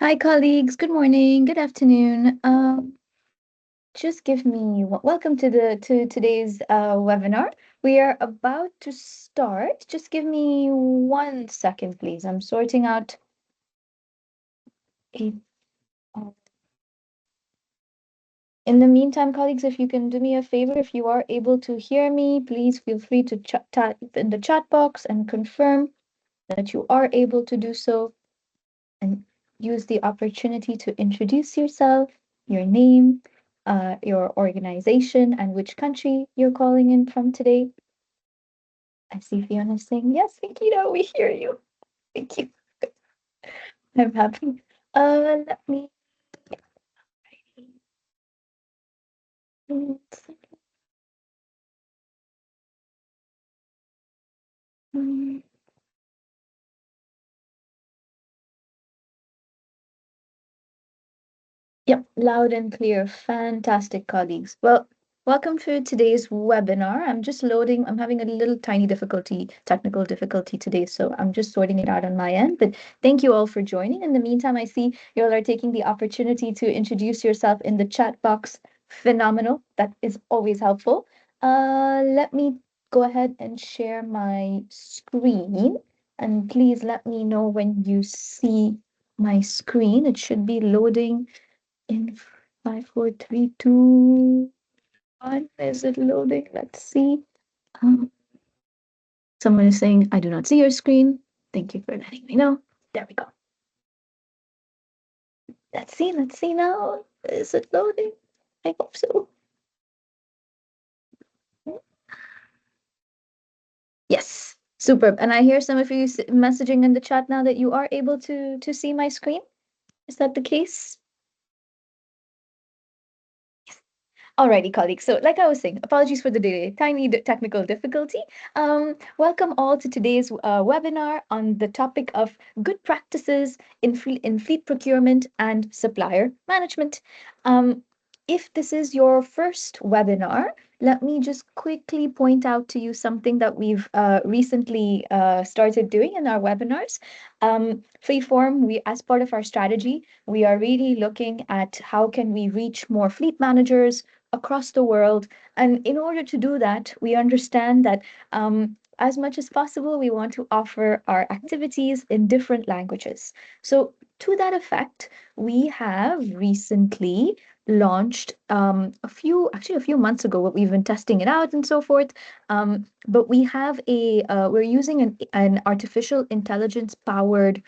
Hi, colleagues. Good morning. Good afternoon. Just give me welcome to today's webinar. We are about to start. Just give me 1 second, please. I'm sorting out a. uh, In the meantime, colleagues, if you can do me a favor, if you are able to hear me, please feel free to type in the chat box and confirm that you are able to do so, and use the opportunity to introduce yourself, your name, your organization, and which country you're calling in from today. I see Fiona saying, yes, Nikita, we hear you. Thank you. I'm happy. Let me. Yep, loud and clear. Fantastic, colleagues. Well, welcome to today's webinar. I'm just loading. I'm having a little tiny technical difficulty today, so I'm just sorting it out on my end. But thank you all for joining. In the meantime, I see you all are taking the opportunity to introduce yourself in the chat box. Phenomenal. That is always helpful. Let me go ahead and share my screen, and please let me know when you see my screen. It should be loading in 5, 4, 3, 2, 1. Is it loading? Let's see. Um, Someone is saying, I do not see your screen. Thank you for letting me know. There we go. Let's see now. Is it loading? I hope so. Yes, superb. And I hear some of you messaging in the chat now that you are able to see my screen. Is that the case? Alrighty, colleagues. So, like I was saying, apologies for the delay, tiny technical difficulty. Welcome all to today's webinar on the topic of good practices in fleet procurement and supplier management. If this is your first webinar, let me just quickly point out to you something that we've recently started doing in our webinars. Fleetform, as part of our strategy, we are really looking at how can we reach more fleet managers across the world. And in order to do that, we understand that as much as possible, we want to offer our activities in different languages. So, to that effect, we have recently launched a few months ago. We've been testing it out and so forth. But we have we're using an artificial intelligence powered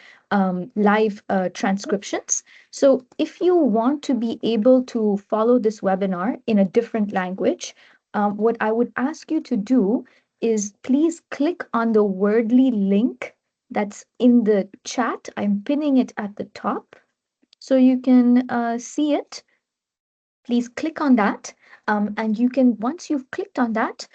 live transcriptions. So if you want to be able to follow this webinar in a different language, what I would ask you to do is please click on the Wordly link that's in the chat. I'm pinning it at the top so you can see it. Please click on that. And you can, once you've clicked on that,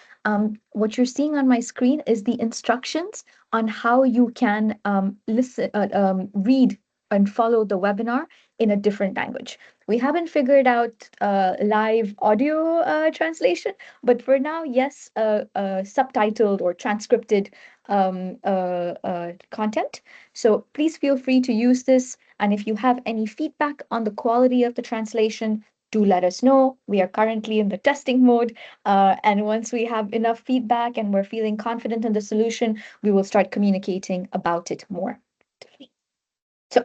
what you're seeing on my screen is the instructions on how you can read and follow the webinar in a different language. We haven't figured out live audio translation, but for now, yes, subtitled or transcripted content. So please feel free to use this. And if you have any feedback on the quality of the translation, do let us know. We are currently in the testing mode. And once we have enough feedback and we're feeling confident in the solution, we will start communicating about it more. So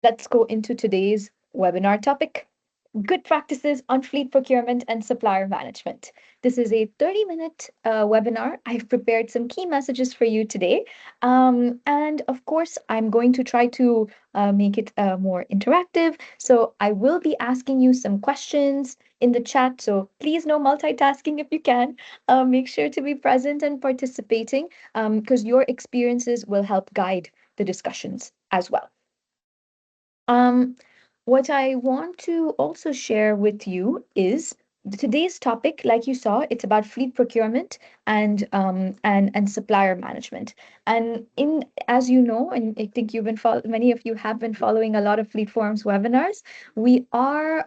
let's go into today's webinar topic. Good practices on fleet procurement and supplier management. This is a 30-minute webinar. I've prepared some key messages for you today. And of course, I'm going to try to make it more interactive. So I will be asking you some questions in the chat. So please no multitasking if you can. Make sure to be present and participating because your experiences will help guide the discussions as well. Um, what I want to also share with you is today's topic, like you saw, it's about fleet procurement and supplier management. And in as you know, and I think many of you have been following a lot of Fleet Forum's webinars, we are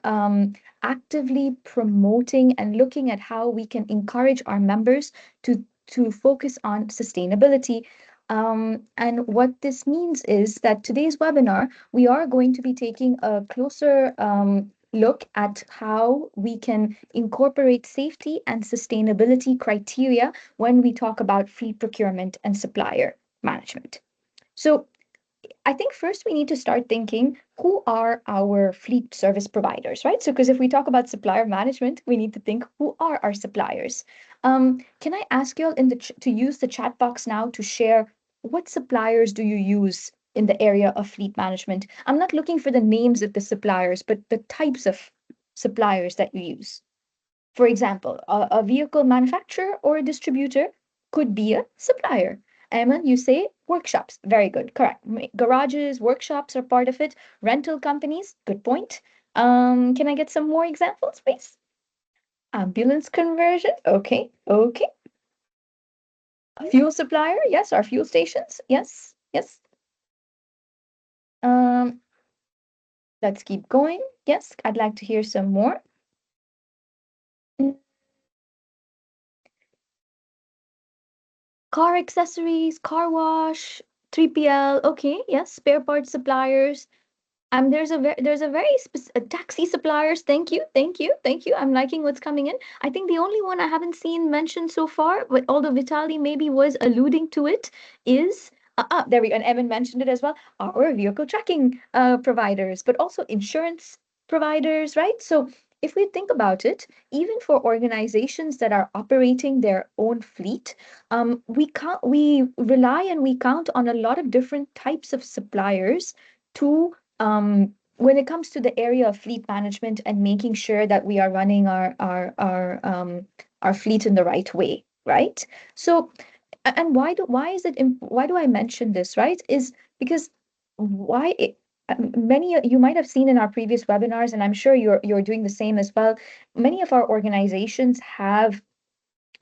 actively promoting and looking at how we can encourage our members to focus on sustainability, And what this means is that today's webinar, we are going to be taking a closer look at how we can incorporate safety and sustainability criteria when we talk about fleet procurement and supplier management. So I think first we need to start thinking who are our fleet service providers, right? So, because if we talk about supplier management, we need to think who are our suppliers. Can I ask you all to use the chat box now to share what suppliers do you use in the area of fleet management? I'm not looking for the names of the suppliers, but the types of suppliers that you use. For example, a vehicle manufacturer or a distributor could be a supplier. Emma, you say workshops. Very good. Correct. Garages, workshops are part of it. Rental companies. Good point. Can I get some more examples, please? Ambulance conversion. Okay. Okay. A fuel supplier. Yes. Our fuel stations. Yes. Yes. Um, let's keep going. Yes. I'd like to hear some more. Mm, car accessories, car wash, 3PL. Okay. Yes. Spare parts suppliers. There's a very taxi suppliers. Thank you, thank you, thank you. I'm liking what's coming in. I think the only one I haven't seen mentioned so far, but although Vitali maybe was alluding to it, is there we go. And Evan mentioned it as well. Our vehicle tracking providers, but also insurance providers, right? So if we think about it, even for organizations that are operating their own fleet, we rely and we count on a lot of different types of suppliers to when it comes to the area of fleet management and making sure that we are running our fleet in the right way, right? So, and why do I mention this, right? Is because why it, many you might have seen in our previous webinars, and I'm sure you're doing the same as well. Many of our organizations have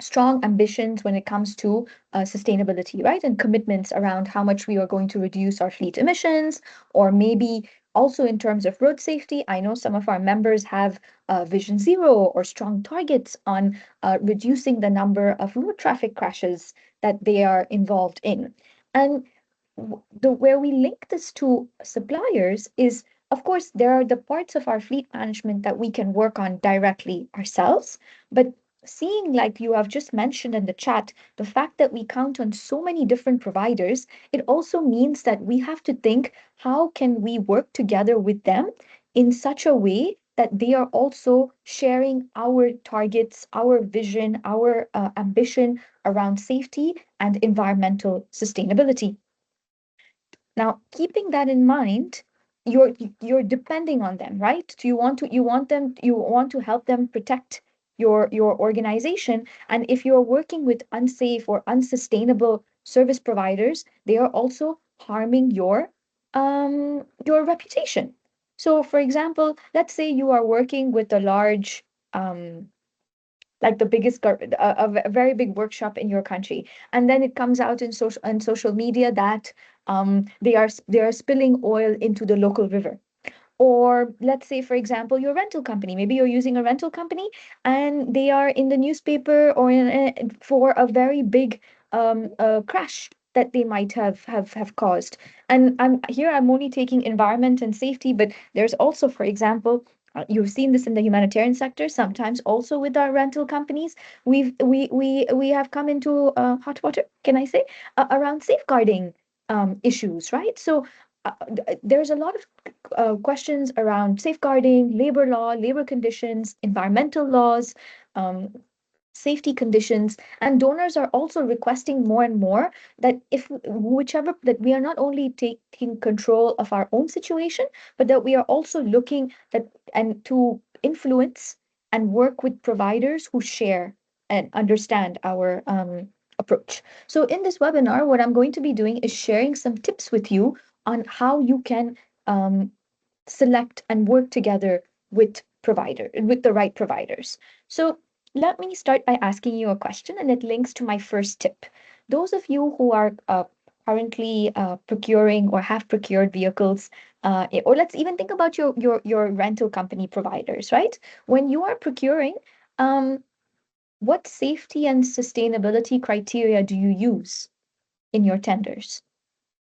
strong ambitions when it comes to sustainability, right? And commitments around how much we are going to reduce our fleet emissions, or maybe also in terms of road safety. I know some of our members have Vision Zero or strong targets on reducing the number of road traffic crashes that they are involved in. And the where we link this to suppliers is, of course, there are the parts of our fleet management that we can work on directly ourselves, but seeing, like you have just mentioned in the chat, the fact that we count on so many different providers, it also means that we have to think how can we work together with them in such a way that they are also sharing our targets, our vision, our ambition around safety and environmental sustainability. Now, keeping that in mind, you're depending on them, right? So you want to help them protect your organization. And if you're working with unsafe or unsustainable service providers, they are also harming your reputation. So, for example, let's say you are working with a large like the a very big workshop in your country, and then it comes out in social media that they are spilling oil into the local river. Or let's say, for example, your rental company. Maybe you're using a rental company and they are in the newspaper or for a very big crash that they might have caused. And I'm only taking environment and safety, but there's also, for example, you've seen this in the humanitarian sector, sometimes also with our rental companies. We have come into hot water, can I say, around safeguarding issues, right? So there's a lot of questions around safeguarding, labor law, labor conditions, environmental laws, um, safety conditions, and donors are also requesting more and more that if whichever that we are not only taking control of our own situation, but that we are also looking that and to influence and work with providers who share and understand our approach. So in this webinar, what I'm going to be doing is sharing some tips with you on how you can um, select and work together with the right providers. So let me start by asking you a question, and it links to my first tip. Those of you who are currently procuring or have procured vehicles, or let's even think about your rental company providers, right? When you are procuring, um, what safety and sustainability criteria do you use? in your tenders?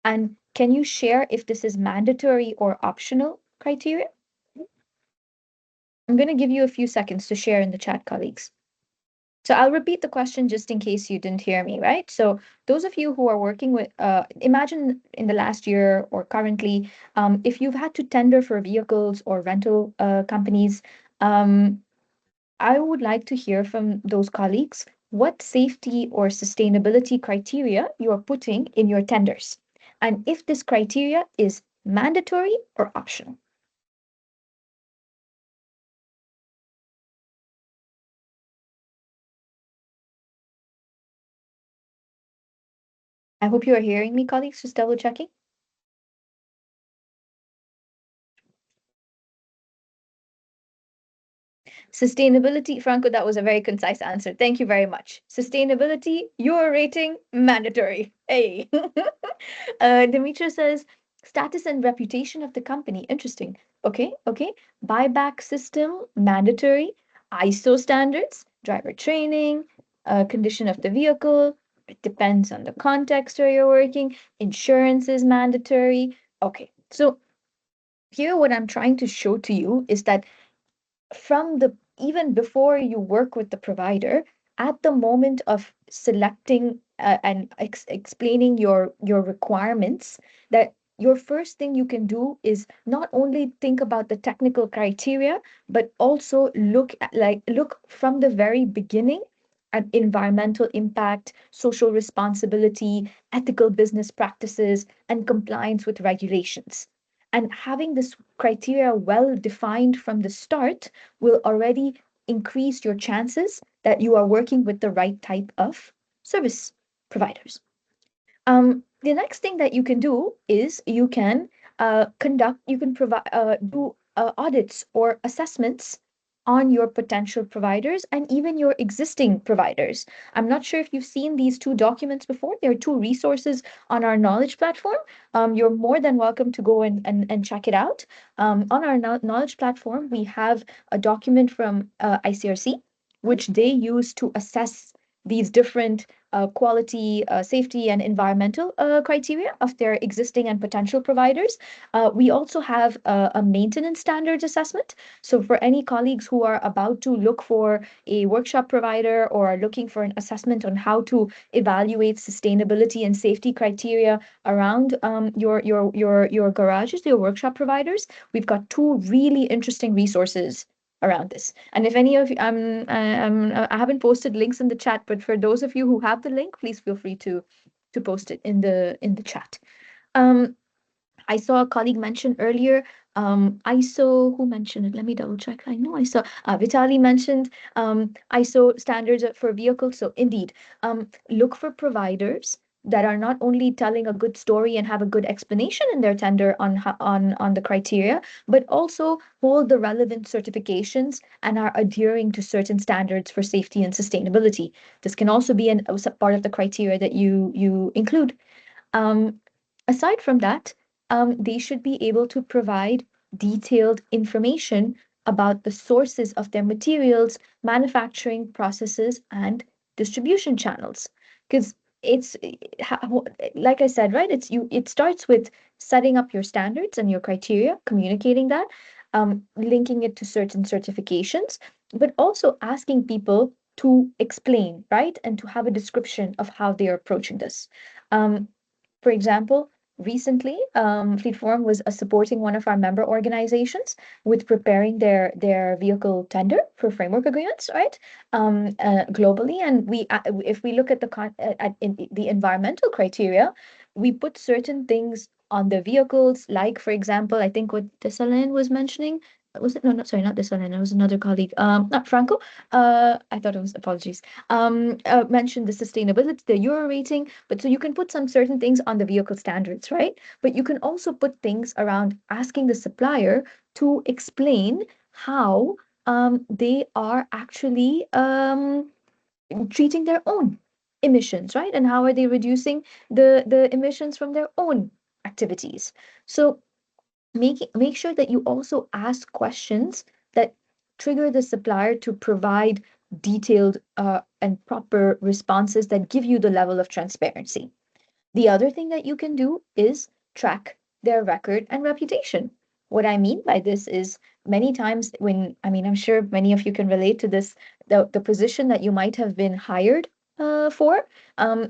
And can you share if this is mandatory or optional criteria? I'm going to give you a few seconds to share in the chat, colleagues. So I'll repeat the question just in case you didn't hear me, right? So those of you who are working with, imagine in the last year or currently, if you've had to tender for vehicles or rental companies, um, I would like to hear from those colleagues what safety or sustainability criteria you are putting in your tenders, and if this criteria is mandatory or optional. I hope you are hearing me, colleagues, just double checking. Sustainability, Franco, that was a very concise answer. Thank you very much. Sustainability, your rating, mandatory. Hey. Demetra says, status and reputation of the company. Interesting. Okay, okay. Buyback system, mandatory. ISO standards, driver training, condition of the vehicle. It depends on the context where you're working. Insurance is mandatory. Okay, so here what I'm trying to show to you is that from the even before you work with the provider, at the moment of selecting and explaining your requirements, that your first thing you can do is not only think about the technical criteria, but also look from the very beginning at environmental impact, social responsibility, ethical business practices, and compliance with regulations. And having this criteria well defined from the start will already increase your chances that you are working with the right type of service providers. The next thing that you can do is you can provide, do audits or assessments on your potential providers and even your existing providers. I'm not sure if you've seen these two documents before. There are two resources on our knowledge platform. You're more than welcome to go and check it out. On our knowledge platform, we have a document from ICRC, which they use to assess these different quality, safety, and environmental criteria of their existing and potential providers. We also have a maintenance standards assessment. So, for any colleagues who are about to look for a workshop provider or are looking for an assessment on how to evaluate sustainability and safety criteria around your garages, your workshop providers, we've got two really interesting resources around this. And if any of you, I haven't posted links in the chat, but for those of you who have the link, please feel free to post it in the chat. Um, I saw a colleague mention earlier, ISO, who mentioned it? Let me double check. I know I saw, Vitali mentioned ISO standards for vehicles. So indeed, look for providers that are not only telling a good story and have a good explanation in their tender on the criteria, but also hold the relevant certifications and are adhering to certain standards for safety and sustainability. This can also be a part of the criteria that you include. Um, Aside from that, they should be able to provide detailed information about the sources of their materials, manufacturing processes, and distribution channels. Because it's like I said, right? It starts with setting up your standards and your criteria, communicating that, linking it to certain certifications, but also asking people to explain, right? And to have a description of how they are approaching this. Um, for example, recently, Fleet Forum was supporting one of our member organizations with preparing their vehicle tender for framework agreements, right? Globally, and if we look at the environmental criteria, we put certain things on the vehicles, like for example, I think what Desalin was mentioning. Was it no, not sorry, not Desalin. It was another colleague. Not Franco. I thought it was apologies. Mentioned the sustainability, the Euro rating, but so you can put some certain things on the vehicle standards, right? But you can also put things around asking the supplier to explain how they are actually treating their own emissions, right? And how are they reducing the emissions from their own activities? So make sure that you also ask questions that trigger the supplier to provide detailed and proper responses that give you the level of transparency. The other thing that you can do is track their record and reputation. What I mean by this is many times when, I mean, I'm sure many of you can relate to this, the position that you might have been hired for,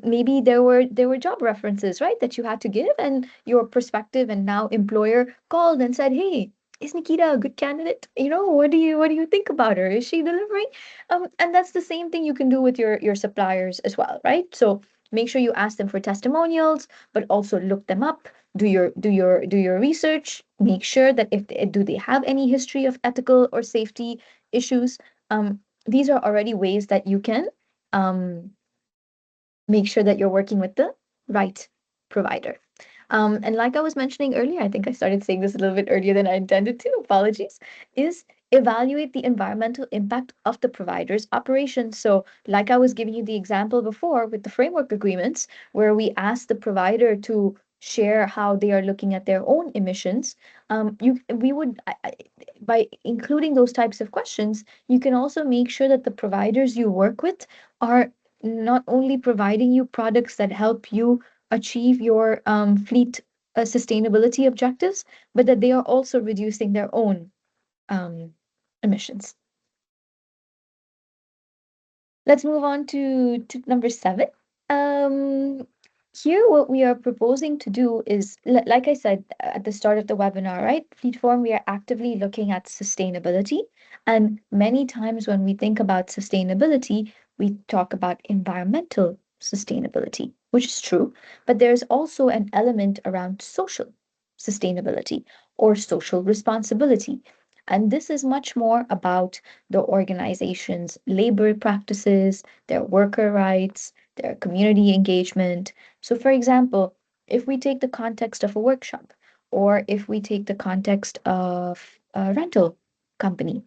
maybe there were job references, right, that you had to give, and your prospective and now employer called and said, "Hey, is Nikita a good candidate? What do you think about her? Is she delivering?" And that's the same thing you can do with your suppliers as well, right? So make sure you ask them for testimonials, but also look them up. Do your research. Make sure that if do they have any history of ethical or safety issues. These are already ways that you can um, make sure that you're working with the right provider. And like I was mentioning earlier, I think I started saying this a little bit earlier than I intended to, apologies, is evaluate the environmental impact of the provider's operations. So, like I was giving you the example before with the framework agreements, where we ask the provider to share how they are looking at their own emissions, we would, by including those types of questions, you can also make sure that the providers you work with are not only providing you products that help you achieve your fleet sustainability objectives, but that they are also reducing their own um, emissions. Let's move on to number seven. Um, Here, what we are proposing to do is, like I said at the start of the webinar, right? Fleetform, we are actively looking at sustainability. And many times when we think about sustainability, we talk about environmental sustainability, which is true. But there's also an element around social sustainability or social responsibility. And this is much more about the organization's labor practices, their worker rights, their community engagement. So, for example, if we take the context of a workshop, or if we take the context of a rental company,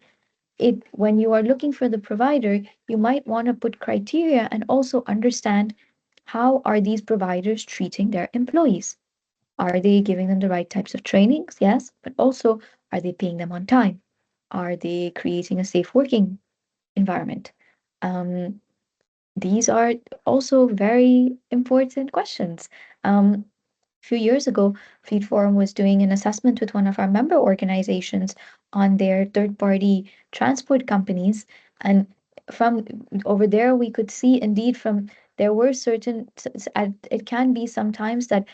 when you are looking for the provider, you might want to put criteria and also understand how are these providers treating their employees. Are they giving them the right types of trainings? Yes, but also are they paying them on time? Are they creating a safe working environment? Um, these are also very important questions. A few years ago, Fleet Forum was doing an assessment with one of our member organizations on their third party transport companies. And from over there, we could see indeed from there were certain, it can be sometimes that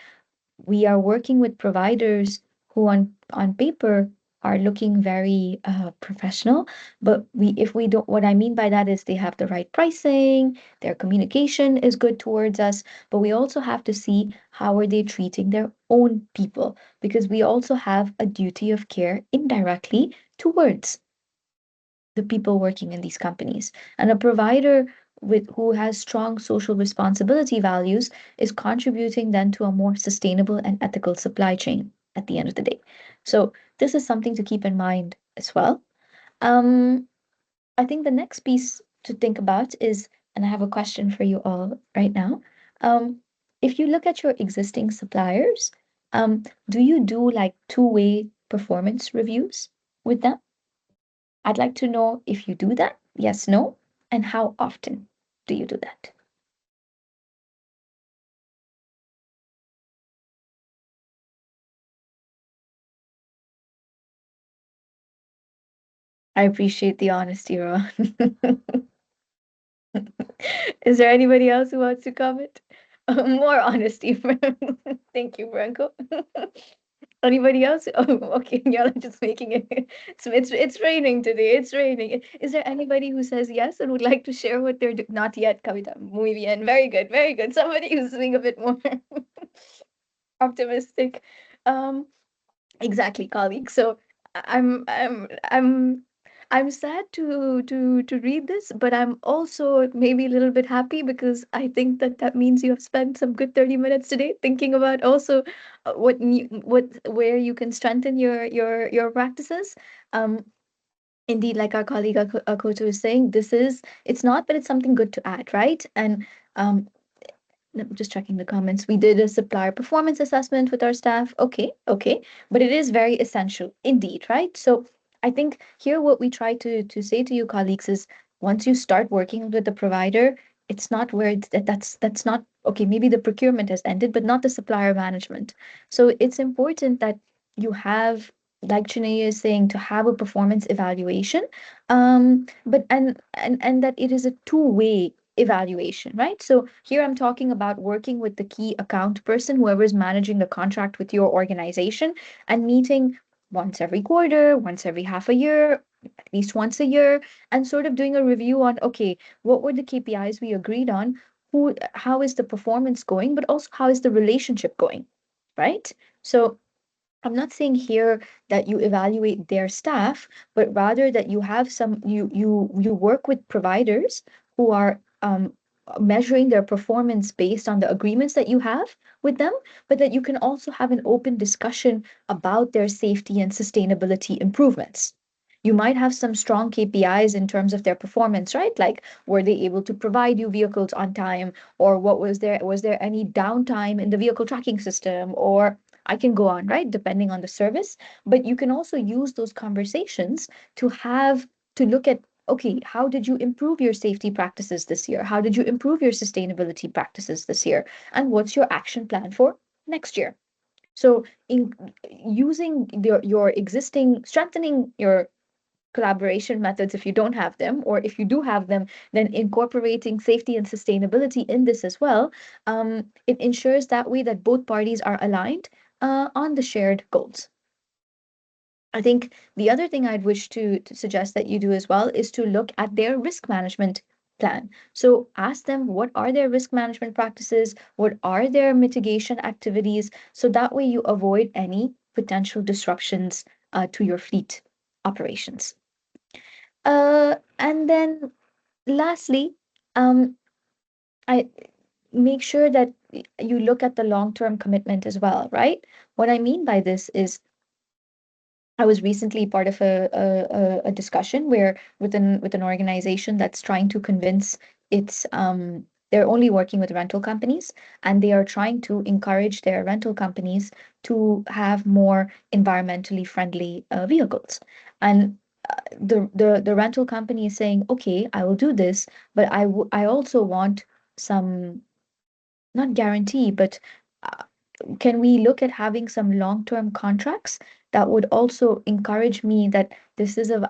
we are working with providers who on paper are looking very professional, but we if we don't, what I mean by that is they have the right pricing, their communication is good towards us, but we also have to see how are they treating their own people, because we also have a duty of care indirectly towards the people working in these companies. And a provider with who has strong social responsibility values is contributing then to a more sustainable and ethical supply chain at the end of the day. So this is something to keep in mind as well. Um, I think the next piece to think about is, and I have a question for you all right now. Um, if you look at your existing suppliers, do you do like two-way performance reviews with them? I'd like to know if you do that. Yes, no, and how often do you do that? I appreciate the honesty, Ron. Is there anybody else who wants to comment? More honesty. Thank you, Branko. Anybody else? Oh, okay. Y'all are just making it. It's raining today. It's raining. Is there anybody who says yes and would like to share what they're doing? Not yet, Kavita. Muy bien. Very good. Very good. Somebody who's being a bit more optimistic. Um, Exactly, colleague. So I'm I'm I'm I'm sad to read this, but I'm also maybe a little bit happy because I think that that means you have spent some good 30 minutes today thinking about also what where you can strengthen your practices. Um, Indeed, like our colleague Akoto is saying, it's not, but it's something good to add, right? And um, just checking the comments. We did a supplier performance assessment with our staff. Okay, okay. But it is very essential indeed, right? So I think here what we try to say to you colleagues is once you start working with the provider, it's not where that's not okay. Maybe the procurement has ended, but not the supplier management. So it's important that you have, like Chiney is saying, to have a performance evaluation, but and that it is a two-way evaluation, right? So here I'm talking about working with the key account person, whoever is managing the contract with your organization, and meeting once every quarter, once every half a year, at least once a year, and sort of doing a review on, okay, what were the KPIs we agreed on? How is the performance going, but also how is the relationship going, right? So I'm not saying here that you evaluate their staff, but rather that you have you work with providers who are measuring their performance based on the agreements that you have with them, but that you can also have an open discussion about their safety and sustainability improvements. You might have some strong KPIs in terms of their performance, right? Like, were they able to provide you vehicles on time, or what was there any downtime in the vehicle tracking system, or I can go on, right? Depending on the service. But you can also use those conversations to have to look at, okay, how did you improve your safety practices this year? How did you improve your sustainability practices this year? And what's your action plan for next year? So in using your existing, strengthening your collaboration methods if you don't have them, or if you do have them, then incorporating safety and sustainability in this as well, it ensures that way that both parties are aligned on the shared goals. I think the other thing I'd wish to suggest that you do as well is to look at their risk management plan. So ask them, what are their risk management practices? What are their mitigation activities? So that way you avoid any potential disruptions to your fleet operations. And then lastly, um, I make sure that you look at the long-term commitment as well, right? What I mean by this is I was recently part of a discussion where with an organization that's trying to convince its they're only working with rental companies, and they are trying to encourage their rental companies to have more environmentally friendly vehicles. And the rental company is saying, okay, I will do this, but I also want some, not guarantee, but uh, can we look at having some long-term contracts that would also encourage me that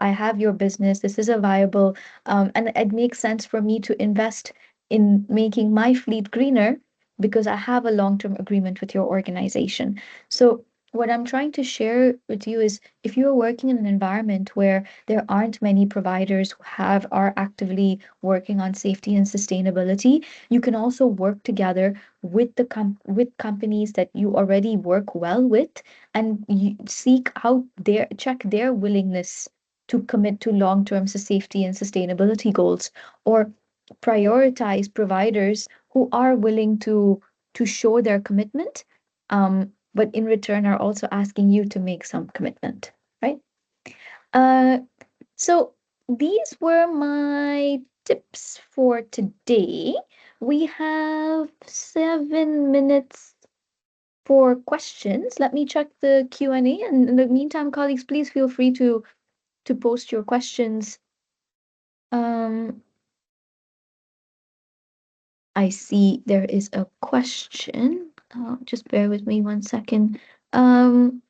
I have your business, this is a viable, and it makes sense for me to invest in making my fleet greener because I have a long-term agreement with your organization. So what I'm trying to share with you is, if you're working in an environment where there aren't many providers who are actively working on safety and sustainability, you can also work together with with companies that you already work well with, and you seek out check their willingness to commit to long-term safety and sustainability goals, or prioritize providers who are willing to show their commitment, but in return are also asking you to make some commitment, right? uh so these were my tips for today. We have 7 minutes for questions. Let me check the Q&A. And in the meantime, colleagues, please feel free to post your questions. Um, I see there is a question. Just bear with me 1 second. Um,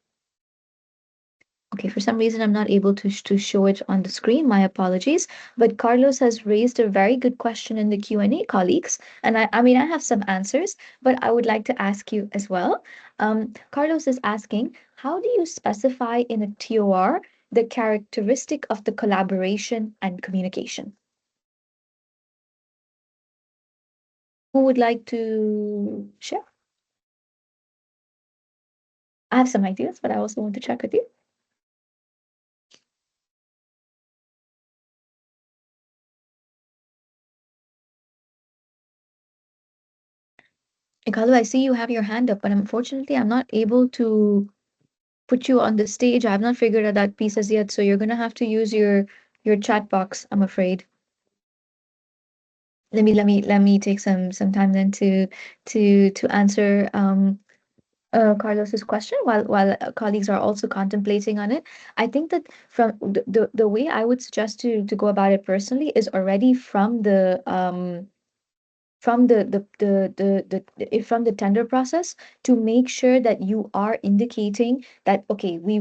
Okay, for some reason I'm not able to show it on the screen. My apologies. But Carlos has raised a very good question in the Q&A, colleagues. And I mean, I have some answers, but I would like to ask you as well. Carlos is asking, how do you specify in a TOR the characteristic of the collaboration and communication? Who would like to share? I have some ideas, but I also want to check with you. Ikalu, I see you have your hand up, but unfortunately, I'm not able to put you on the stage. I've not figured out that piece as yet, so you're gonna have to use your chat box, I'm afraid. Let me take some time then to answer Carlos's question while colleagues are also contemplating on it. I think that from the way I would suggest to go about it personally is already from from from the tender process to make sure that you are indicating that, okay, we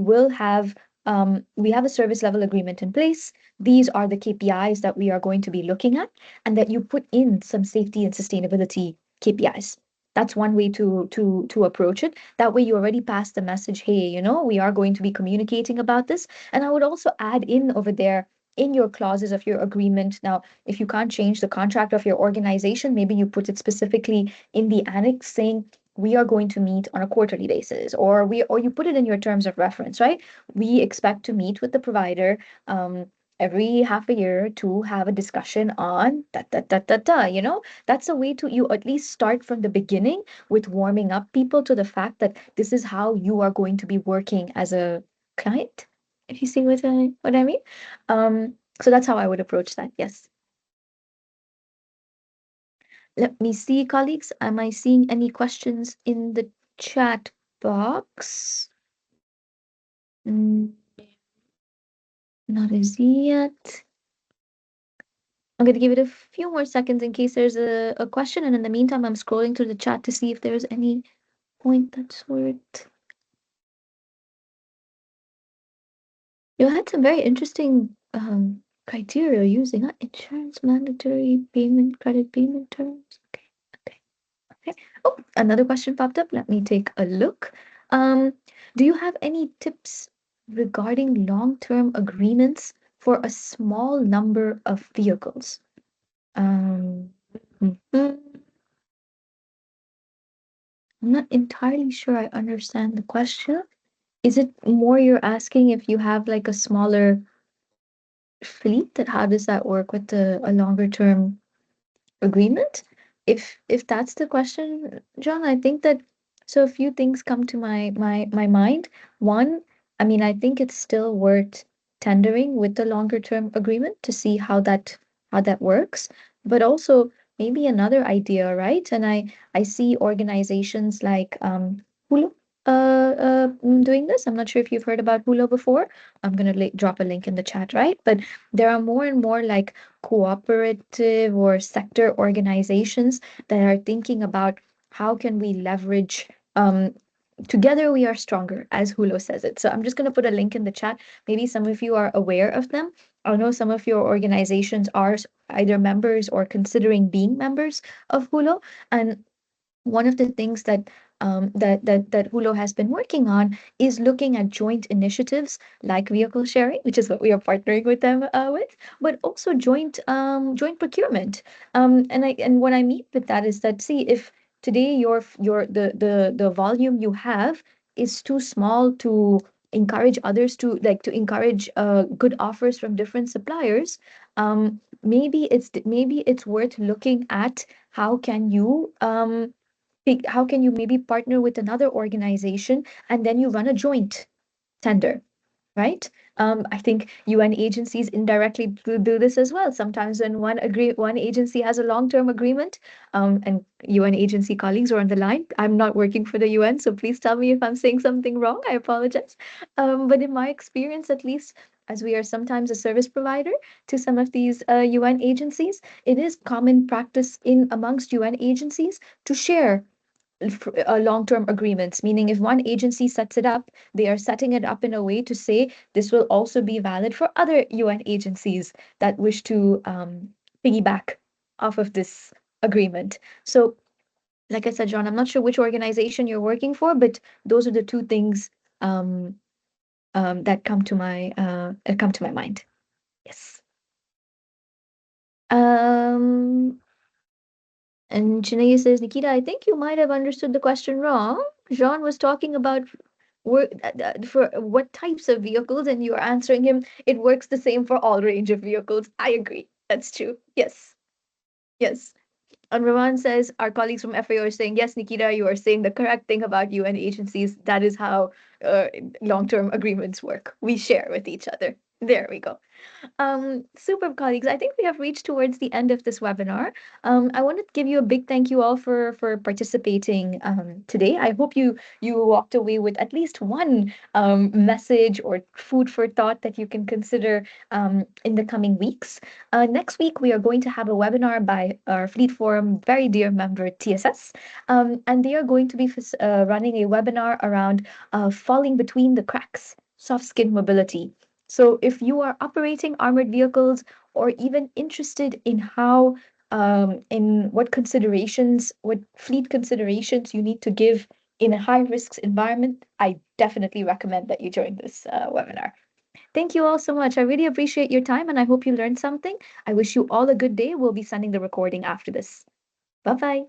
have a service level agreement in place. These are the KPIs that we are going to be looking at, and that you put in some safety and sustainability KPIs. That's one way to approach it. That way you already pass the message, hey, we are going to be communicating about this. And I would also add in over there in your clauses of your agreement. Now, if you can't change the contract of your organization, maybe you put it specifically in the annex saying we are going to meet on a quarterly basis, or you put it in your terms of reference, right? We expect to meet with the provider every half a year to have a discussion on da da da da da. That's a way to you at least start from the beginning with warming up people to the fact that this is how you are going to be working as a client, if you see what I mean. So that's how I would approach that. Yes. Let me see, colleagues. Am I seeing any questions in the chat box? Mm, not as yet. I'm going to give it a few more seconds in case there's a question. And in the meantime, I'm scrolling through the chat to see if there's any point that's worth. You had some very interesting criteria using insurance, mandatory payment, credit payment terms. Okay, okay, okay. Oh, another question popped up. Let me take a look. Um, do you have any tips regarding long-term agreements for a small number of vehicles? Um, mhm. I'm not entirely sure I understand the question. Is it more you're asking if you have like a smaller fleet, that how does that work with a longer term agreement? If that's the question, John, I think that so a few things come to my mind. One, I mean, I think it's still worth tendering with the longer term agreement to see how that works. But also maybe another idea, right? And I see organizations like Hulu doing this. I'm not sure if you've heard about Hulu before. I'm gonna drop a link in the chat, right? But there are more and more like cooperative or sector organizations that are thinking about how can we leverage together we are stronger, as Hulo says it. So I'm just going to put a link in the chat. Maybe some of you are aware of them. I know some of your organizations are either members or considering being members of Hulo. And one of the things that Hulo has been working on is looking at joint initiatives like vehicle sharing, which is what we are partnering with them with, but also joint procurement. And what I mean with that is that, see, if today the volume you have is too small to encourage others to encourage good offers from different suppliers, maybe it's worth looking at how can you how can you maybe partner with another organization and then you run a joint tender, right? I think UN agencies indirectly do this as well. Sometimes when one agency has a long-term agreement, and UN agency colleagues are on the line. I'm not working for the UN, so please tell me if I'm saying something wrong. I apologize. But in my experience, at least, as we are sometimes a service provider to some of these UN agencies, it is common practice in amongst UN agencies to share long-term agreements, meaning if one agency sets it up, they are setting it up in a way to say this will also be valid for other UN agencies that wish to piggyback off of this agreement. So, like I said, John, I'm not sure which organization you're working for, but those are the two things that come to my mind. Yes. Um, And Chinaya says, Nikita, I think you might have understood the question wrong. Jean was talking about for what types of vehicles, and you're answering him, it works the same for all range of vehicles. I agree. That's true. Yes. Yes. And Raman says, our colleagues from FAO are saying, yes, Nikita, you are saying the correct thing about UN agencies. That is how long-term agreements work. We share with each other. There we go. Superb colleagues, I think we have reached towards the end of this webinar. I want to give you a big thank you all for participating today. I hope you walked away with at least one message or food for thought that you can consider in the coming weeks. Next week, we are going to have a webinar by our Fleet Forum very dear member TSS, and they are going to be running a webinar around falling between the cracks, soft skin mobility. So, if you are operating armored vehicles or even interested in how, in what considerations, what fleet considerations you need to give in a high risk environment, I definitely recommend that you join this webinar. Thank you all so much. I really appreciate your time and I hope you learned something. I wish you all a good day. We'll be sending the recording after this. Bye bye.